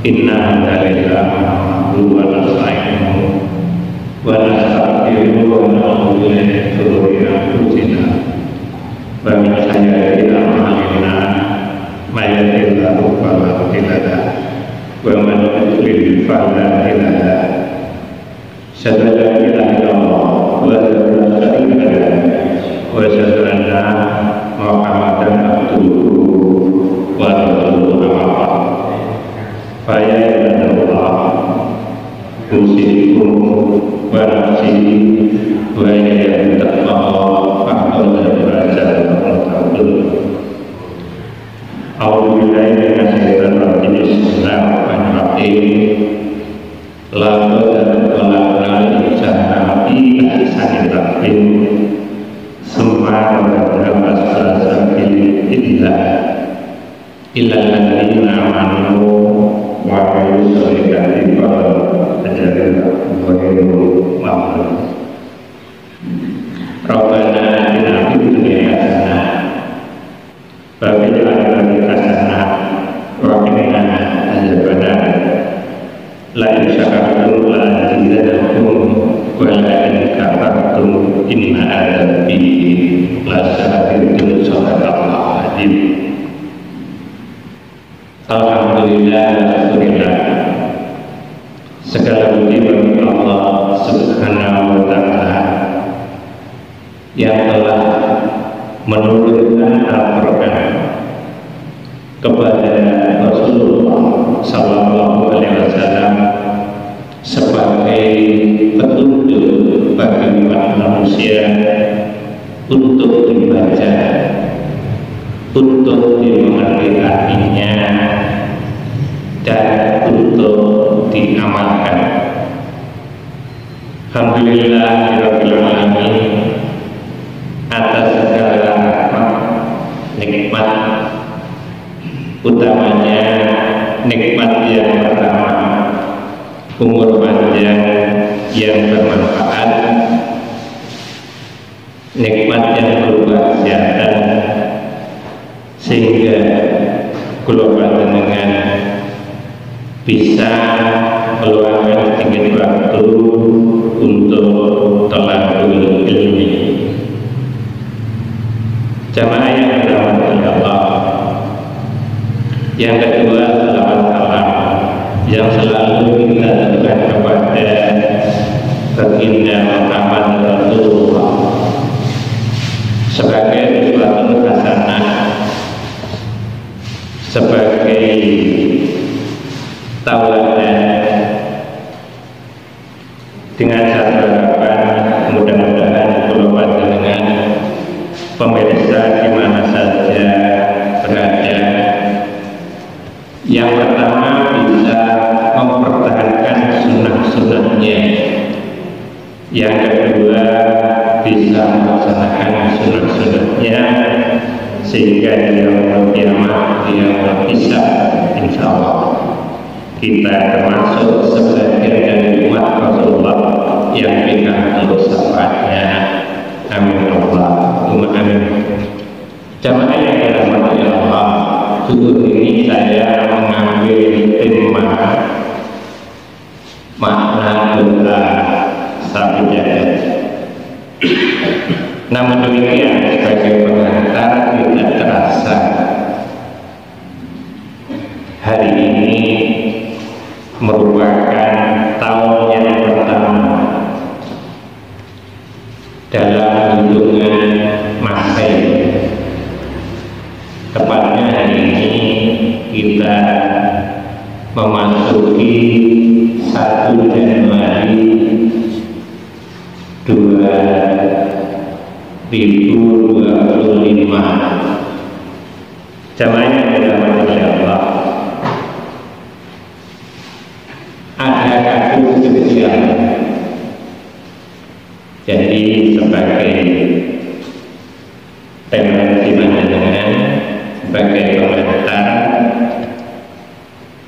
Inna hamdalillah wa nasta'inuhu wa nastaghfiruhu wa na'udzu billahi min shururi anfusina wa min sayyi'ati a'malina may yahdihillahu fala mudilla lahu wa man yudlil fala hadiya lahu. Asyhadu an la ilaha illallah wa asyhadu anna la syarika lahu wa asyhadu anna Muhammadan abduhu wa rasuluhu amma ba'd. Fa ya ibadallah usikum wa nafsi wa iyyakum taqwa fa'budu A'udzu billahi minasyaitonir rajim. Bismillahirrahmanirrahim. Laqad khalaqnal insana fi ahsani taqwim summa radadnahu asfala safilin illa alladziina amanu wa 'amilus sholihati fa ajrun ghairu mamnun. Rabbana atina fid dunya hasanah wa fil akhirati hasanah wa qina adzabannar. La in syakartum la azidannakum wa la in kafartum inna adzabi lasyadidun. Shadaqallahu adzim. Alhamdulillah, alhamdulillah. Segala puji bagi Allah Subhanahu wa ta'ala yang telah menurunkan Al-Quran kepada Rasulullah Sallallahu Alaihi Wasallam sebagai petunjuk bagi umat manusia untuk dibaca, untuk dimengerti artinya, dan untuk diamalkan. Alhamdulillahirabbil alamin atas segala rahmat, nikmat, utamanya nikmat yang pertama, umur panjang yang bermanfaat, nikmat yang berupa kesehatan, sehingga keluarga dengan bisa meluangkan sedikit waktu untuk talabul ilmi. Jamaah yang dirahmati Allah, yang kedua, salawat salam yang selalu kita aturkan kepada baginda Muhammad Rasulullah sebagai uswatun hasanah, sebagai tauladan. Dengan satu harapan, mudah-mudahan keluar dengan pemirsa di mana saja berada, yang pertama bisa mempertahankan sunnah-sunnahnya, yang kedua bisa melaksanakan sunnah-sunnahnya sehingga di yaumul qiyamah, di yaumul hisab, insya Allah kita termasuk sebagian dari umat Rasulullah yang dikenal syafaatnya. Amin Allahumma amin. Jamaah yang dirahmati Allah, dulu ini saya mengambil tema makna doa sapi jadat. Namun demikian, sebagai pengantar tidak terasa hari ini merupakan tahun yang pertama dalam hitungan Masehi. Tepatnya hari ini kita memasuki 1 Januari 2025. Jamaah yang dirahmati Allah, ada kasus kecil. Jadi sebagai referensi panjenengan, sebagai komentar,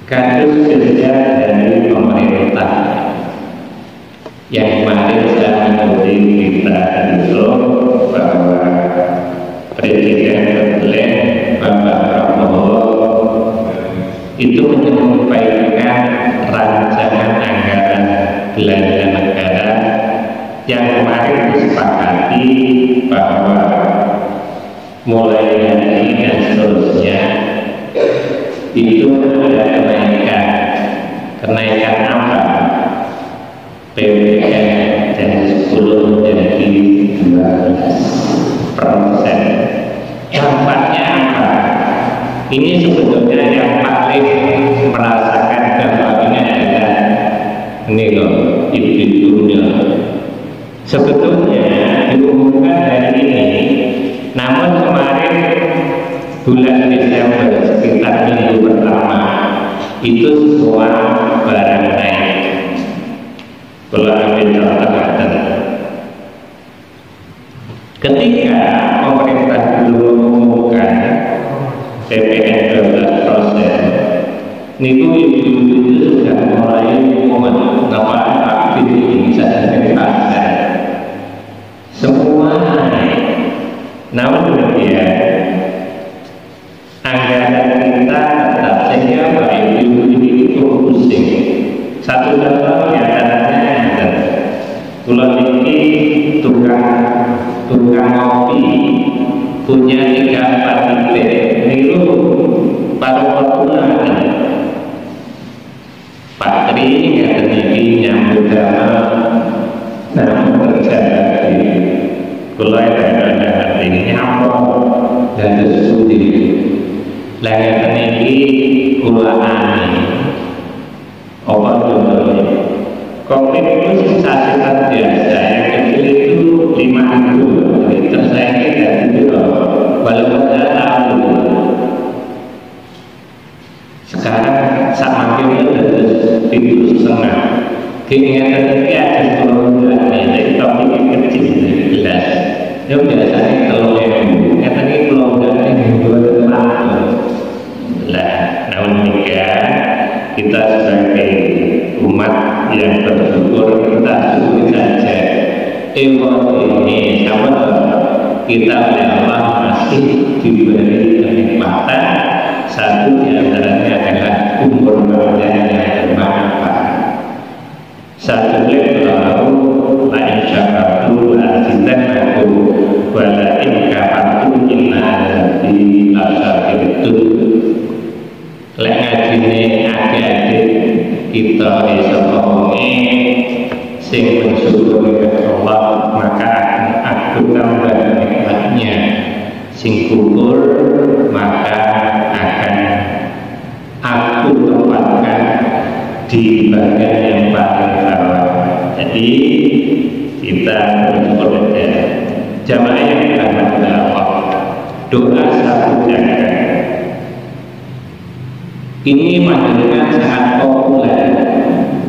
kasus kerja dari pemerintah yang kemarin saya mengikuti berita itu bahwa Presiden terpilih Bapak Prabowo itu menyampaikan tentang rancangan anggaran belanja negara yang kemarin disepakati bahwa mulai dari dan seterusnya itu ada kenaikan apa? PPN dari 10 menjadi 12%. Dampaknya apa? Ini sebetulnya yang paling merasakan dampaknya adalah ini loh, ibu-ibunya. Sebetulnya diumumkan hari ini, namun kemarin bulan Desember sekitar minggu pertama itu semua barang naik. Kalau ambil contoh, ketika pemerintah dulu mengumumkan PPN 12%, niku ibu-ibu itu sudah mulai ngomong apa ini bisa jadi pasar. Semua naik. Namun demikian anggaran kita tetap sehingga baik ibu-ibu itu pusing. Satu contoh diantaranya pulau ini tukang kopi punya 3-4 titik niku paru-paru Pak Tri ngaten iki nyambut damel kerja lagi kula ada ini apa dan studi lah ngaten iki kula apa contohnya kopi itu sasetan biasa yang kecil itu 5.000 liter saya kira itu walaupun saya tahu sekarang sama itu ada 1,5 keinginan tadi ada 10 jadi kopi kecil gelas itu biasanya kalau yang tadi kalau udah ini 2 lah namun demikian kita sebagai umat yang bersyukur kita syukuri saja ini sama kita oleh Allah masih diberi kenikmatan. Satu diantaranya adalah umur panjang yang bermanfaat. Satu lagi lain syakartu azidannakum wa la in kafartum inna azabi lasyadid. Lek ngajine adik-adik kita iso ngomongi sing mensyukuri Allah maka aku tambah nikmatnya, sing kufur maka akan aku tempatkan di bagian yang paling bawah. Jadi kita bersyukur saja. Jamaah yang dirahmati Allah, doa satu jaga ini panjenengan sangat populer.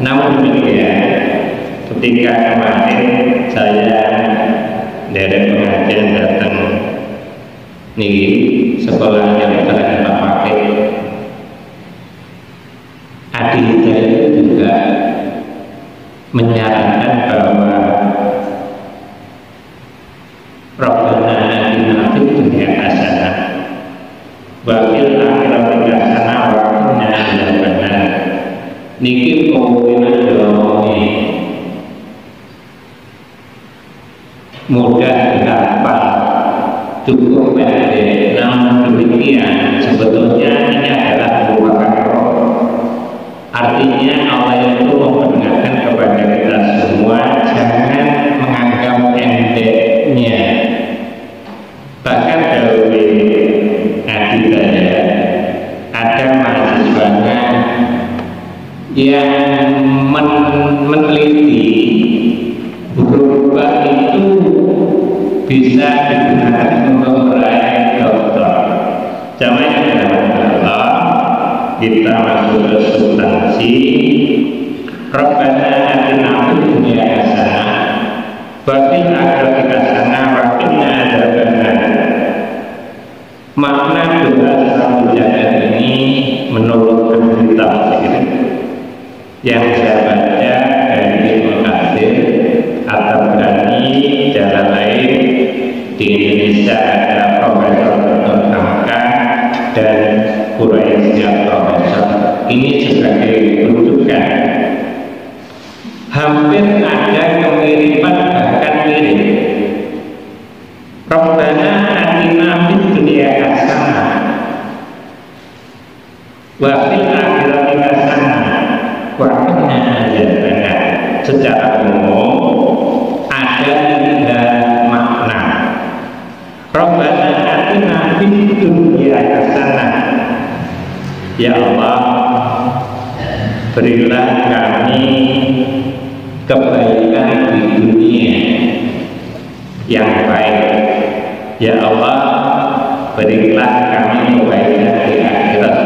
Namun demikian, ketika kemarin saya dari pengajian datang nih sekolah yang telah Pak Pakir, Adi Hidayat juga menyarankan bahwa Rabbana atina fid dunya hasanah wa fil akhirati hasanah wa qina adzabannar. Niki pemimpin doa mudah dihafal, cukup pendek. Namun demikian sebetulnya ini adalah merupakan roh. Artinya Allah itu memperingatkan kepada kita semua jangan menganggap endeknya. Bahkan dari adidaya ada mahasiswanya yang meneliti berubah itu bisa digunakan untuk meraih dokter. Jamaah yang Allah, kita masuk ke substansi. Rabbana atina fid dunya hasanah wa fil akhirati hasanah wa qina adzabannar. Makna doa satu jagat ini menurut ahli tafsir yang saya baca dari Ibnu Katsir atau Ghani jalan lain di Indonesia ada Profesor Dr. Hamka dan Quraisy Profesor. Ini sebagai berilah kami kebaikan di dunia yang baik. Ya Allah, berilah kami kebaikan di akhirat.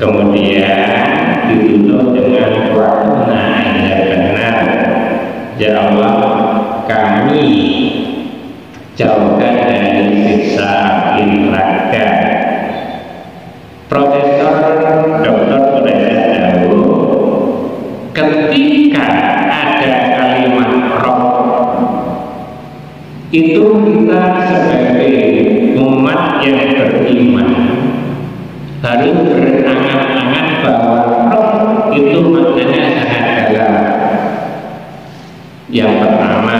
Kemudian ditutup dengan wa'na yang benar. Ya Allah, kami jauhkan dari siksa api neraka. Profesor Dr. Surya Dawu, ketika ada kalimat roh, itu kita sebagai umat yang beriman harus berangan-angan bahwa roh itu maknanya sangat dalam. Yang pertama,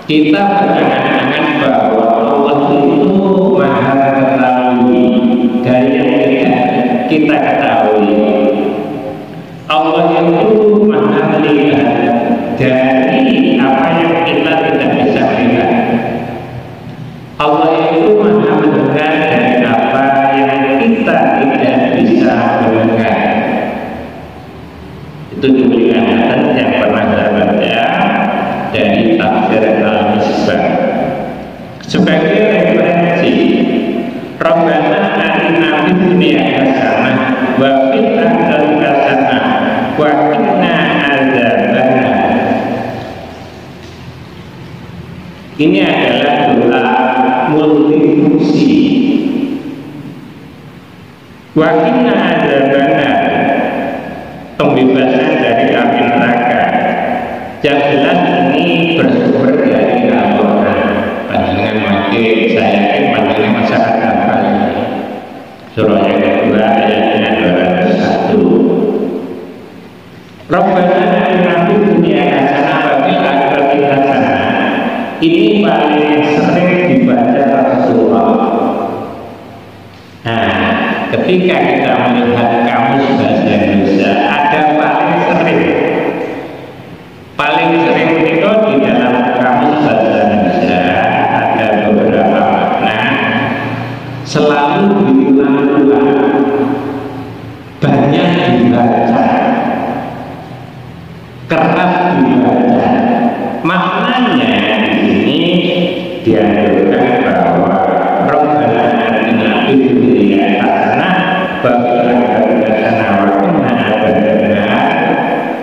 kita berangan-angan bahwa Allah itu maha mengetahui dari yang kita ketahui. Allah itu maha melihat dari apa yang kita tidak bisa lihat. Allah itu maha mendengar dari apa yang kita tidak bisa mendengar. Itu diberikan yang pernah saya baca dari tafsir Al-Misbah sebagai referensi. Rabbana atina fid dunya hasanah wa fil akhirati hasanah wa qina adzabannar. Ini adalah doa multifungsi. Wa qina adzabannar, pembebasan dari api neraka. Yang jelas ini bersumber dari Al-Quran. Pandangan maki, saya yakin pandangan masyarakat apa ini. Surah yang kedua ayatnya 201. Rabbana atina fid dunya hasanah wa fil akhirati hasanah. Ini paling sering dibaca Rasulullah. Nah, ketika kita melihat kamus bahasa Indonesia, ada paling sering itu di dalam kamus bahasa Indonesia ada beberapa makna selalu diulang-ulang, banyak dibaca, kerap dibaca. Maknanya di sini dianjurkan bahwa Rabbana atina fid dunya hasanah wa fil akhirati hasanah wa qina adzabannar,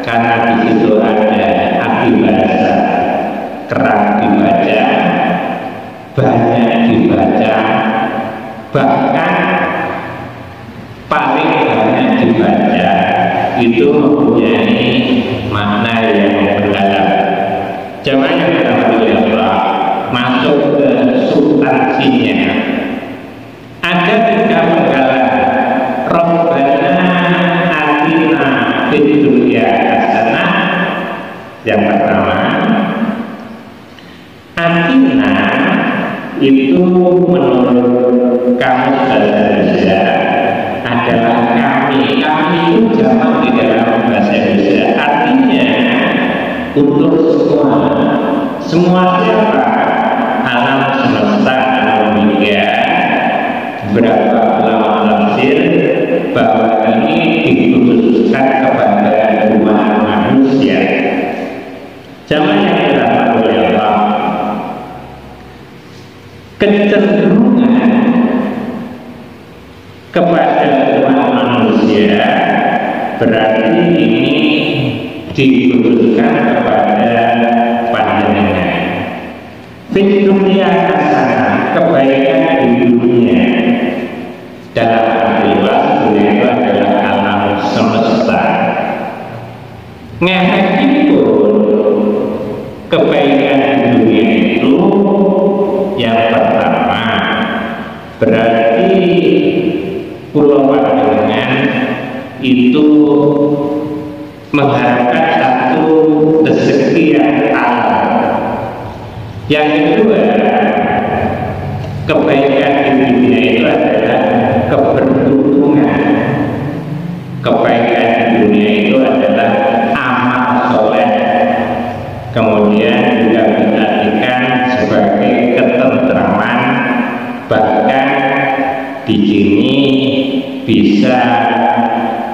karena di situ ada arti bahasa, kerap dibaca, banyak dibaca, bahkan paling banyak dibaca itu mempunyai makna yang mendalam. Jangan Allah masuk ke substansinya. Ada tiga penggalan. Rabbana atina fid dunya hasanah. Yang pertama, atina itu menurut kamus bahasa Indonesia adalah kami. Kami itu jamak di dalam bahasa Indonesia. Artinya untuk semua siapa? Alam semesta, alam dunia. Berapa ulama tafsir bahwa ini dikhususkan kepada umat manusia. Zaman yang dirahmati oleh Allah, kecenderungan kepada umat manusia berarti ini dikhususkan kepada panjenengan. Fid dunya hasanah, kebaikan di dunia. Dalam arti luas, dunia itu adalah alam semesta. Ngefek pun kebaikan di dunia itu yang pertama berarti pulau panjenengan itu mengharapkan satu rezeki yang halal. Yang kedua, kebaikan di dunia itu adalah keberuntungan. Kebaikan di dunia itu adalah amal soleh. Kemudian juga diartikan sebagai ketentraman, bahkan di sini bisa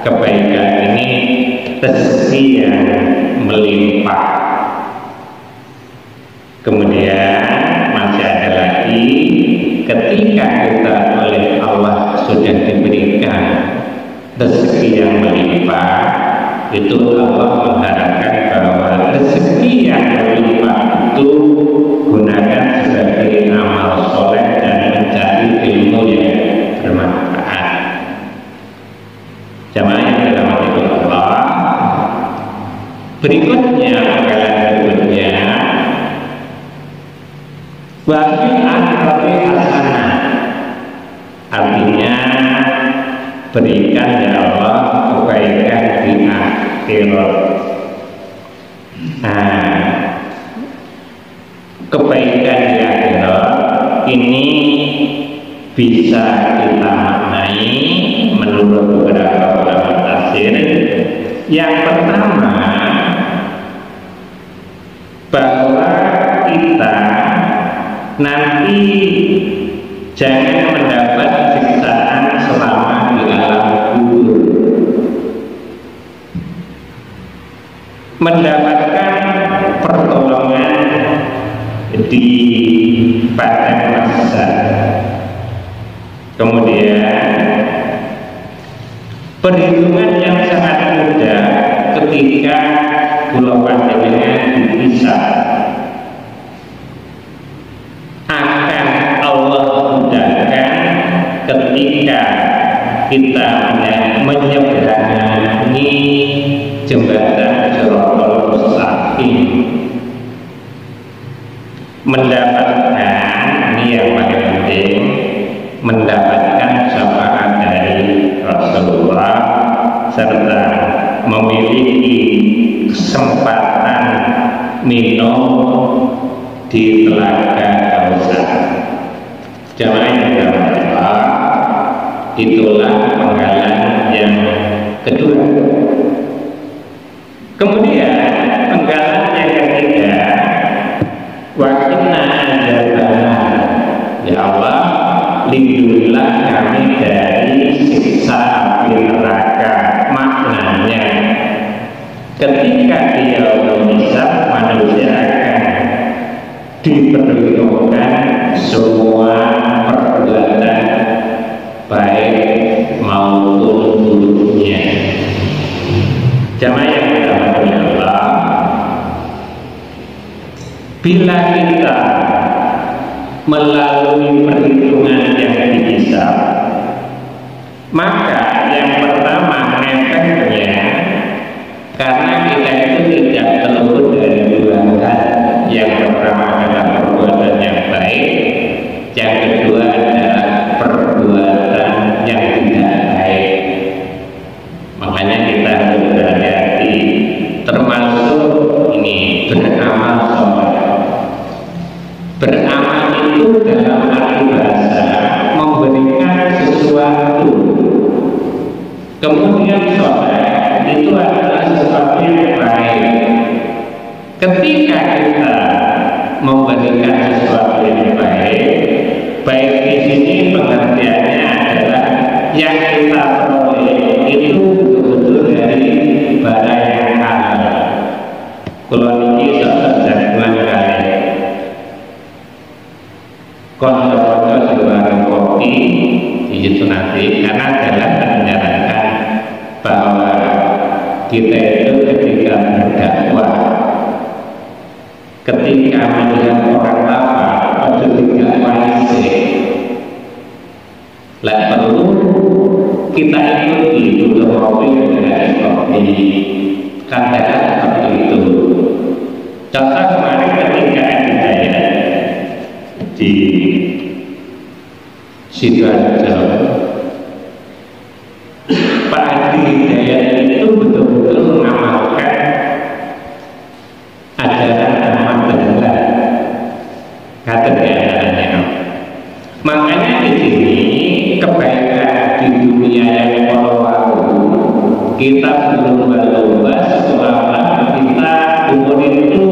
kebaikan dibarengi rezeki yang melimpah. Kemudian masih ada lagi, ketika kita oleh Allah sudah diberikan rezeki yang melimpah, itu Allah mengharapkan bahwa rezeki yang melimpah itu gunakan sebagai amal soleh dan mencari ilmu yang bermanfaat. Jamaah yang dirahmati Allah, berikutnya penggalan berikutnya, wafil akhirati hasanah, artinya berikan ya Allah kebaikan di akhirat. Nah, kebaikan di akhirat ini bisa kita maknai menurut beberapa ulama tafsir. Yang pertama, bahwa kita nanti jangan mendapat siksaan selama di alam kubur, mendapatkan pertolongan di padang mahsyar. Kemudian perhitungan yang sangat mudah ketika pulau panjenengan dipisah akan Allah mudahkan ketika kita menyeberangi jembatan Shiratal Mustaqim, mendapatkan, ini yang paling penting, mendapatkan syafaat dari Rasulullah serta memiliki kesempatan minum di telaga Kautsar. Jamaah yang dirahmati Allah, itulah penggalan yang kedua. Kemudian penggalan yang ketiga, wa inna ajabana, ya Allah lindungilah kami dari siksa api neraka. Maknanya ketika di yaumul hisab manusia akan diperhitungkan semua perbuatan baik maupun buruknya. Jamaah yang dirahmati Allah, bila kita melalui perhitungan yang dihisab, maka yang pertama efeknya, karena kita itu tidak terluput dari dua hal. Yang pertama adalah perbuatan yang baik, yang kedua adalah perbuatan yang tidak baik. Makanya kita harus berhati-hati, termasuk ini beramal soleh. Beramal itu dalam arti bahasa memberikan sesuatu, kemudian soleh itu adalah sesuatu yang baik. Ketika kita memberikan sesuatu yang baik, baik di sini pengertiannya adalah yang kita peroleh itu betul-betul dari barang yang halal. Kalau ini suatu jagoan kali konser-konser di warung kopi itu nanti, karena dalam menyarankan bahwa kita itu ketika berdakwah, ketika melihat orang lapar, itu tidak wajib. Lah perlu kita ikuti untuk kopi dari kopi, katakan seperti itu. Contoh kemarin ketika kita ya di Sidoarjo, Pak Adi Hidayat itu betul-betul mengamalkan ajaran Ahmad Dahlan, kata diantaranya. Makanya di sini kebaikan di dunia yang walau kita berlomba-lomba selama kita umur itu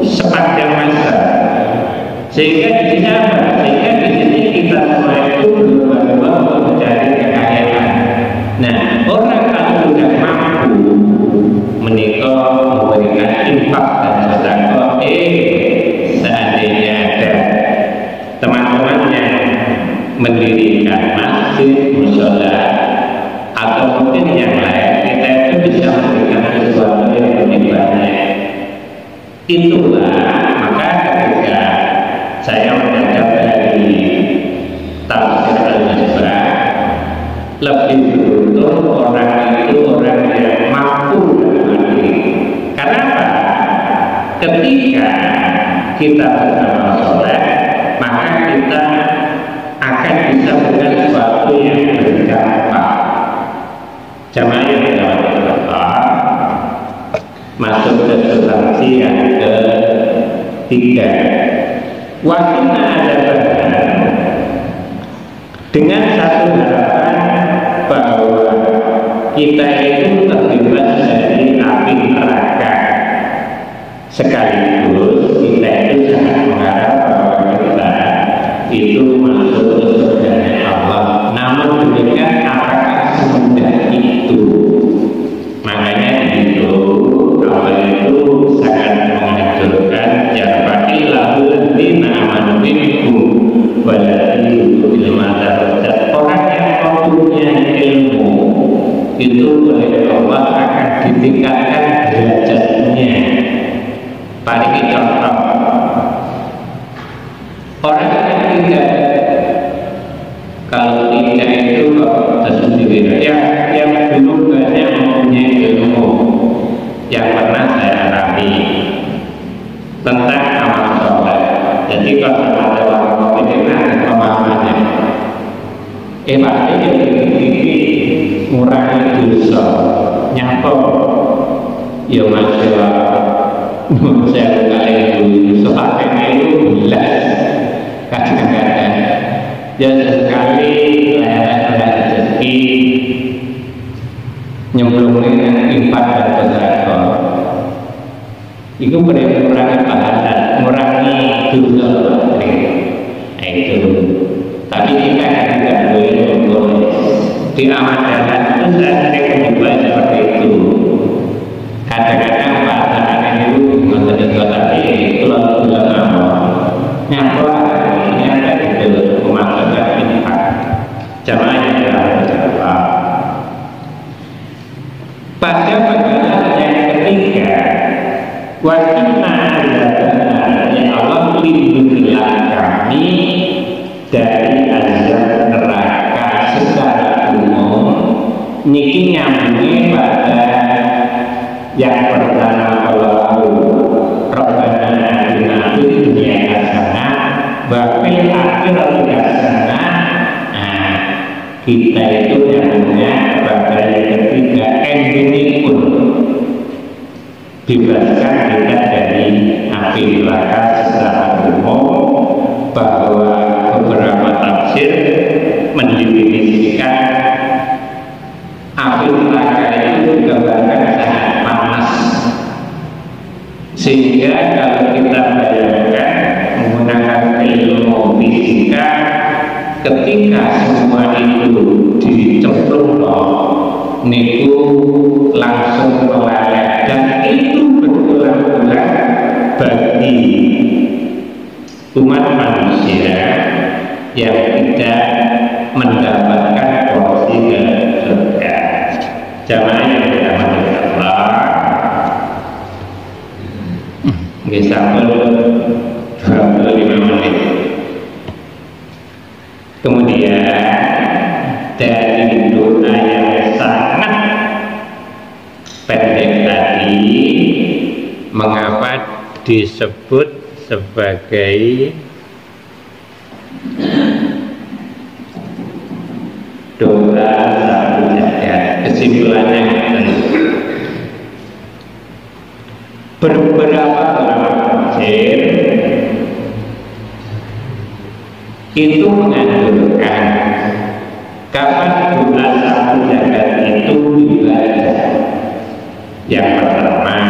sepanjang masa, sehingga di sini apa? Sehingga di sini kita semua itu berlomba-lomba untuk mencari kekayaan. Nah, orang kalau sudah mampu Itulah maka ketika saya mendapat dari tafsir Al-Misbah, lebih beruntung orang itu orang yang mampu dalam hati. Karena apa? Ketika kita beramal soleh, maka kita akan bisa melakukan sesuatu yang berdampak. Jamaah yang dirahmati Allah, masuk ke substansi yang ketiga. Wakilnya ada bahan dengan satu harapan bahwa kita itu terbebas dari api neraka. Sekaligus kita itu sangat mengharap bahwa kita itu masuk ke surga Allah. Namun demikian apakah semudah itu? Makanya itu Allah itu sangat menganjurkan jarfaqil lahul dina amanu minkum walati ilmu darajat. Orang yang mempunyai ilmu itu oleh Allah akan ditingkatkan derajatnya. Paling contoh, orang yang tidak, kalau tidak itu tersendiri ya, yang belum banyak mempunyai ilmu. Yang pernah saya alami tentang amal soleh. Jadi kalau ada orang ini ada pemahamannya, pasti ini ngurangi dosa, nyapa, ya masalah. Saya kali dulu soalnya itu jelas kadang-kadang ya sekali lewat rezeki nyemplung dengan infak dan sedekah itu mengurangi pahala, mengurangi dosa itu. Tapi kita tidak boleh diamalkan itu saya mencoba seperti itu. Kadang-kadang pasangan itu mengenai tapi kalau sudah mau nyapa ini ada itu pemasaran infak. Jamaah yang berjamaah. Pada bagian yang ketiga, wajibna adalah ya Allah lindungilah kami dari azab neraka secara umum. Niki nyambungnya pada yang pertama kalau Rabbana atina fid dunya hasanah wa fil akhirati hasanah. Nah, kita itu nyambungnya pada yang ketiga endingnya pun bebaskan kita dari api neraka secara umum, bahwa beberapa tafsir mendefinisikan api neraka itu digambarkan sangat panas, sehingga kalau kita bayangkan menggunakan ilmu fisika, ketika semua itu dicemplung niku langsung meleleh, dan itu berulang-ulang bagi umat manusia yang tidak mendapatkan porsi ke surga. Jamaah yang dirahmati Allah, nggih sampun 25 menit. Kemudian dari doa yang sangat pendek tadi, mengapa disebut sebagai doa satu jagat? Kesimpulannya beberapa tafsir itu menganjurkan kapan doa satu jagat itu dibaca. Yang pertama,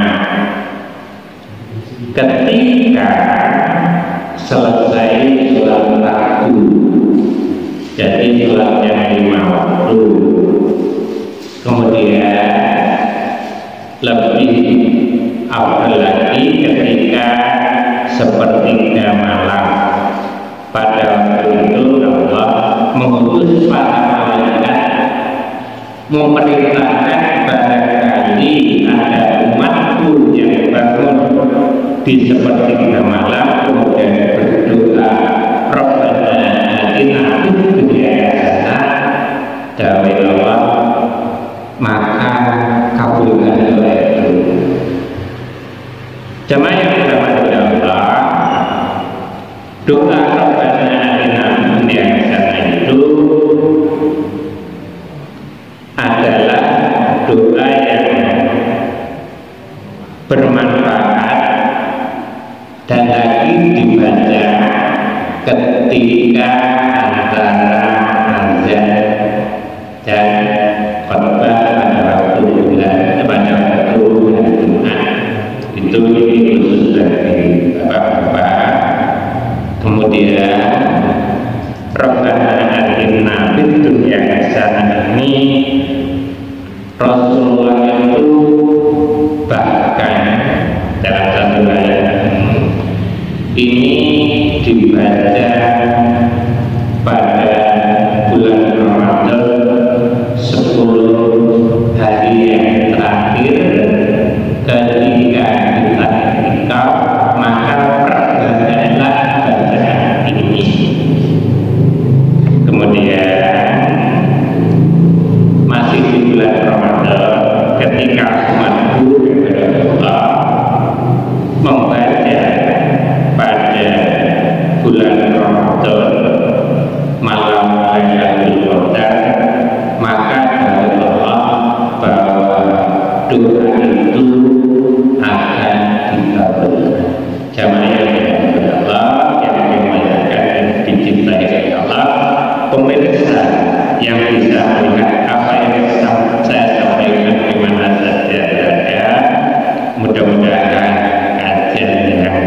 ketika selesai sholat fardu, jadi sholat yang 5 waktu. Kemudian lebih afdal lagi ketika sepertiga malam. Pada waktu itu Allah mengutus para malaikat memerintahkan barangkali ada umatku yang bangun di sepertiga malam kemudian berdoa Rabbana atina fid dunya hasanah dawe Allah, maka kabulkan doa itu. Jamaah yang dirahmati Allah, doa Rabbana atina fid dunya hasanah itu adalah doa yang bermanfaat dan lagi dibaca ketika antara azan dan khutbah pada waktu bulan Jumat. Itu ini khusus bagi bapak-bapak. Kemudian Rabbana atina fid dunya hasanah ini Rasulullah itu bahkan dalam satu ayat ini dibaca pada bulan Ramadan 10 hari yang terakhir ketika kita ikaf, maka perbanyaklah bacaan ini. Kemudian masih di bulan Ramadan ketika umat guru kepada Allah membaca pada bulan Ramadan malam Lailatul Qadar, maka dari Allah bahwa doa itu akan dikabulkan. Jamaah yang dirahmati Allah, yang dimuliakan dan dicintai oleh Allah, pemirsa yang bisa melihat apa yang saya sampaikan di mana saja berada, mudah-mudahan kajian yang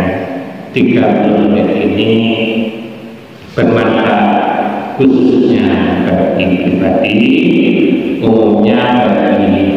30 menit ini bermanfaat khususnya bagi pribadi, umumnya bagi